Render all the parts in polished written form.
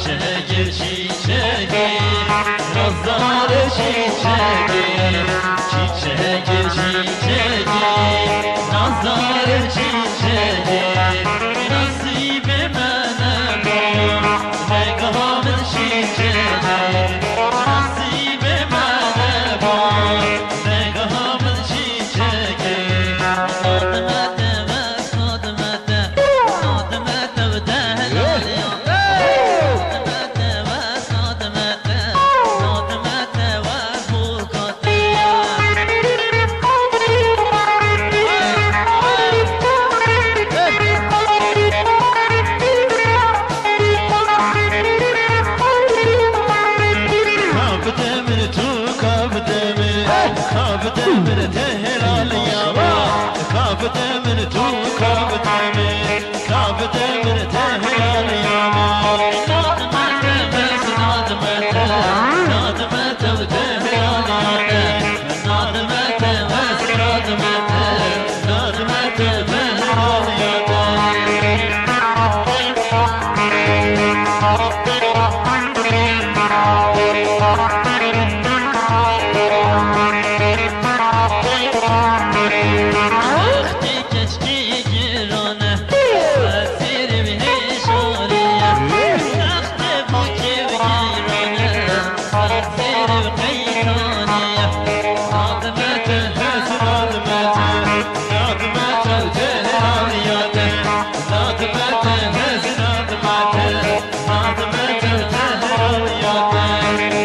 çiçeği çiçeği nazar çiçeği çiçeği çiçeği nazar çiçeği nasibe mene bu megamın çiçeği nasibe mene bu megamın çiçeği nadmete ve nadmete nadmete ve dehlali Demir tehlal yama Kab demir tu kab demir Kab demir tehlal yama Nadmete bes nadmete Nadmete v tehlal yama Nadmete bes nadmete Nadmete tehlal وقتی کشتی گرانه وزیر بهشانیه سخت باکی و گیرانه وزیر قیتانیه نادمت هست نادمت نادمت تهرانیاته نادمت هست نادمت نادمت تهرانیاته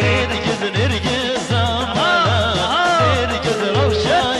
نرگز نرگز زمانه نرگز روشن